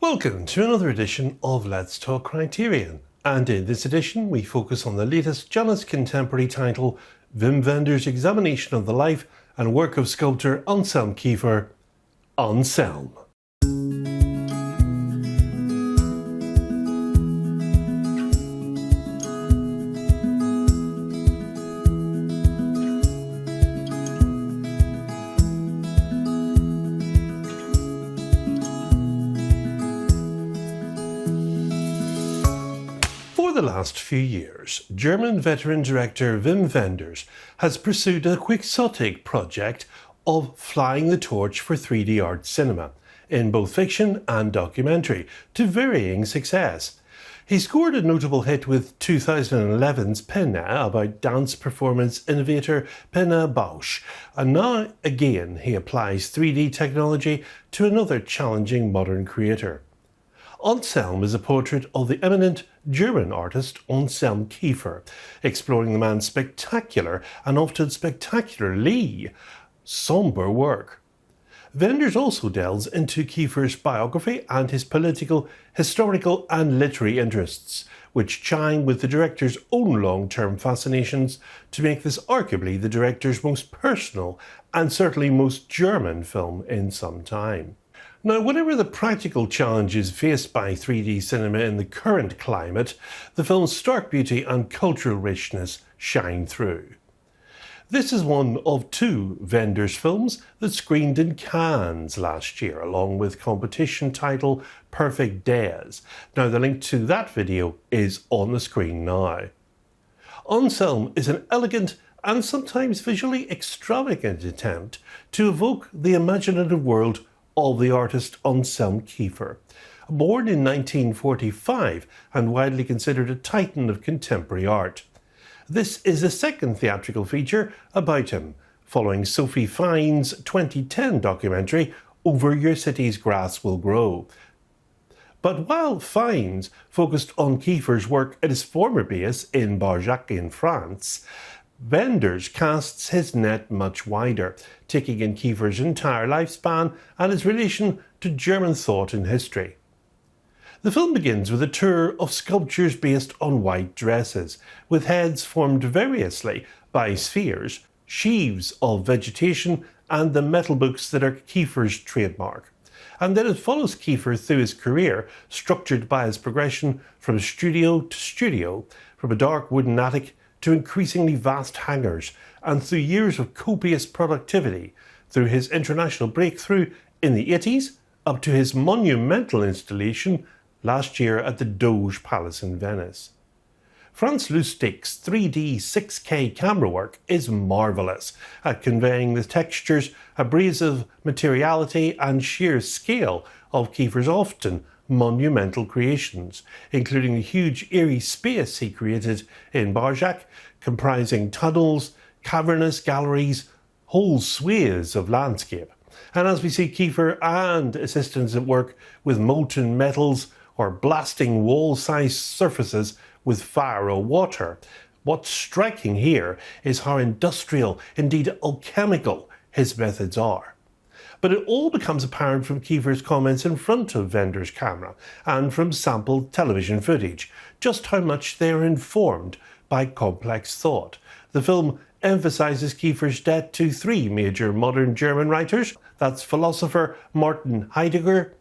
Welcome to another edition of Let's Talk Criterion, and in this edition we focus on the latest Janus contemporary title, Wim Wenders' examination of the life and work of sculptor Anselm Kiefer, Anselm. For the last few years, German veteran director Wim Wenders has pursued a quixotic project of flying the torch for 3D art cinema, in both fiction and documentary, to varying success. He scored a notable hit with 2011's Pinna about dance performance innovator Pinna Bausch, and now again he applies 3D technology to another challenging modern creator. Anselm is a portrait of the eminent German artist Anselm Kiefer, exploring the man's spectacular and often spectacularly sombre work. Wenders also delves into Kiefer's biography and his political, historical and literary interests, which chime with the director's own long-term fascinations to make this arguably the director's most personal and certainly most German film in some time. Now, whatever the practical challenges faced by 3D cinema in the current climate, the film's stark beauty and cultural richness shine through. This is one of two Wenders films that screened in Cannes last year, along with competition title Perfect Days. Now, the link to that video is on the screen now. Anselm is an elegant and sometimes visually extravagant attempt to evoke the imaginative world of the artist Anselm Kiefer. Born in 1945 and widely considered a titan of contemporary art. This is the second theatrical feature about him, following Sophie Fine's 2010 documentary Over Your City's Grass Will Grow. But while Fine's focused on Kiefer's work at his former base in Barjac in France, Wenders casts his net much wider, taking in Kiefer's entire lifespan and his relation to German thought and history. The film begins with a tour of sculptures based on white dresses, with heads formed variously by spheres, sheaves of vegetation and the metal books that are Kiefer's trademark. And then it follows Kiefer through his career, structured by his progression from studio to studio, from a dark wooden attic to increasingly vast hangars, and through years of copious productivity, through his international breakthrough in the 80s, up to his monumental installation last year at the Doge Palace in Venice. Franz Lustig's 3D 6K camera work is marvellous at conveying the textures, abrasive materiality and sheer scale of Kiefer's often monumental creations, including the huge eerie space he created in Barjac, comprising tunnels, cavernous galleries, whole swathes of landscape. And as we see Kiefer and assistants at work with molten metals or blasting wall-sized surfaces with fire or water, what's striking here is how industrial, indeed alchemical, his methods are. But it all becomes apparent from Kiefer's comments in front of Wenders' camera and from sampled television footage, just how much they are informed by complex thought. The film emphasises Kiefer's debt to three major modern German writers, that's philosopher Martin Heidegger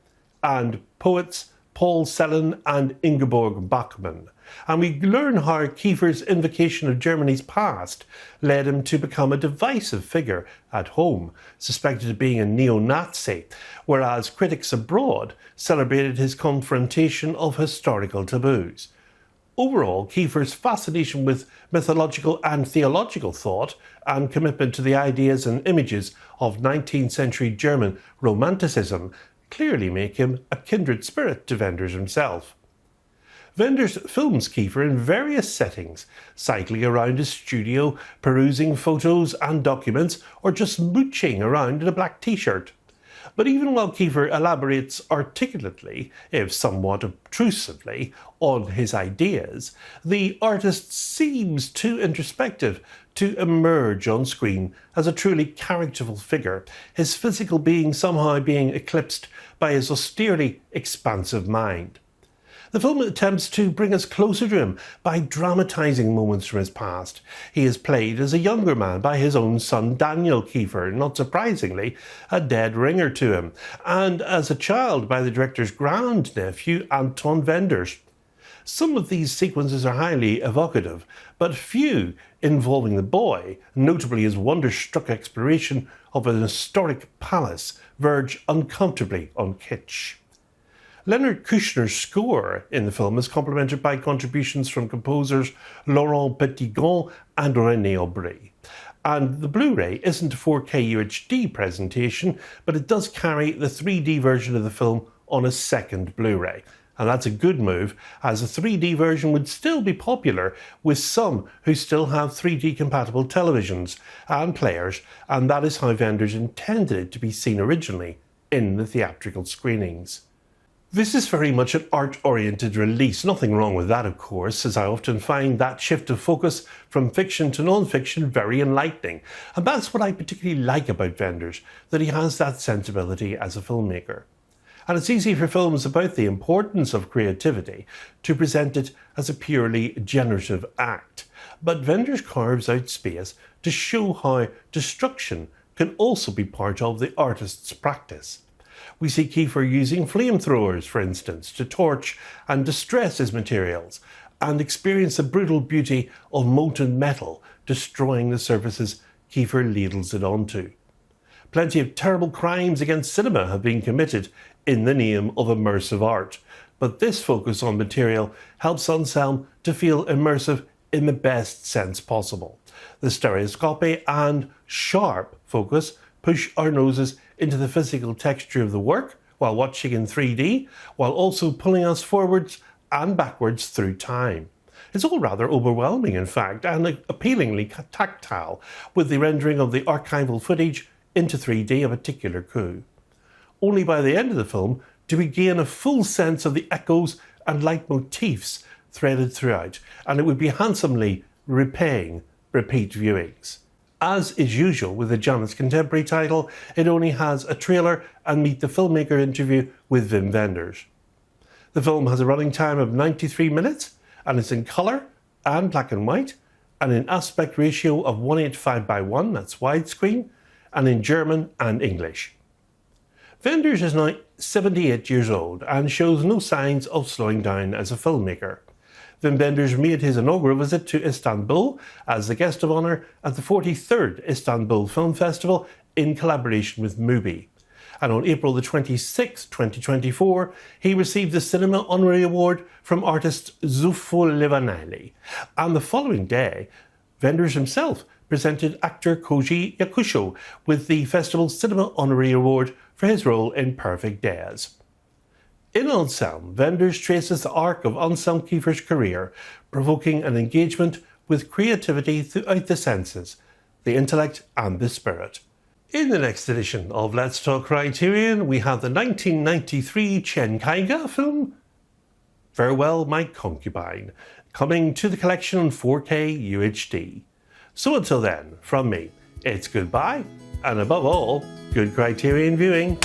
and poets Paul Celan and Ingeborg Bachmann. And we learn how Kiefer's invocation of Germany's past led him to become a divisive figure at home, suspected of being a neo-Nazi, whereas critics abroad celebrated his confrontation of historical taboos. Overall, Kiefer's fascination with mythological and theological thought and commitment to the ideas and images of 19th century German Romanticism clearly make him a kindred spirit to Wenders himself. Wenders films Kiefer in various settings, cycling around his studio, perusing photos and documents, or just mooching around in a black t-shirt. But even while Kiefer elaborates articulately, if somewhat obtrusively, on his ideas, the artist seems too introspective to emerge on screen as a truly characterful figure, his physical being somehow being eclipsed by his austerely expansive mind. The film attempts to bring us closer to him by dramatising moments from his past. He is played as a younger man by his own son Daniel Kiefer, not surprisingly a dead ringer to him, and as a child by the director's grandnephew Anselm Wenders. Some of these sequences are highly evocative, but few involving the boy, notably his wonder-struck exploration of an historic palace, verge uncomfortably on kitsch. Leonard Kushner's score in the film is complemented by contributions from composers Laurent Petitgon and René Aubry. And the Blu-ray isn't a 4K UHD presentation, but it does carry the 3D version of the film on a second Blu-ray. And that's a good move, as a 3D version would still be popular with some who still have 3D compatible televisions and players, and that is how Wenders intended it to be seen originally in the theatrical screenings. This is very much an art-oriented release, nothing wrong with that of course, as I often find that shift of focus from fiction to non-fiction very enlightening. And that's what I particularly like about Wenders, that he has that sensibility as a filmmaker. And it's easy for films about the importance of creativity to present it as a purely generative act. But Wenders carves out space to show how destruction can also be part of the artist's practice. We see Kiefer using flamethrowers, for instance, to torch and distress his materials, and experience the brutal beauty of molten metal destroying the surfaces Kiefer ladles it onto. Plenty of terrible crimes against cinema have been committed in the name of immersive art, but this focus on material helps Anselm to feel immersive in the best sense possible. The stereoscopy and sharp focus push our noses into the physical texture of the work while watching in 3D, while also pulling us forwards and backwards through time. It's all rather overwhelming, in fact, and appealingly tactile, with the rendering of the archival footage into 3D a particular coup. Only by the end of the film do we gain a full sense of the echoes and leitmotifs threaded throughout, and it would be handsomely repaying repeat viewings. As is usual with the Janus contemporary title, it only has a trailer and meet the filmmaker interview with Wim Wenders. The film has a running time of 93 minutes and it's in colour and black and white and in aspect ratio of 185:1, that's widescreen, and in German and English. Wenders is now 78 years old and shows no signs of slowing down as a filmmaker. Wim Wenders made his inaugural visit to Istanbul as the guest of honour at the 43rd Istanbul Film Festival in collaboration with Mubi. And on April the 26th, 2024, he received the Cinema Honorary Award from artist Zufo Livaneli. And the following day, Wenders himself presented actor Koji Yakusho with the festival's Cinema Honorary Award for his role in Perfect Days. In Anselm, Wenders traces the arc of Anselm Kiefer's career, provoking an engagement with creativity throughout the senses, the intellect and the spirit. In the next edition of Let's Talk Criterion, we have the 1993 Chen Kaiga film, Farewell My Concubine, coming to the collection on 4K UHD. So until then, from me, it's goodbye, and above all, good Criterion viewing.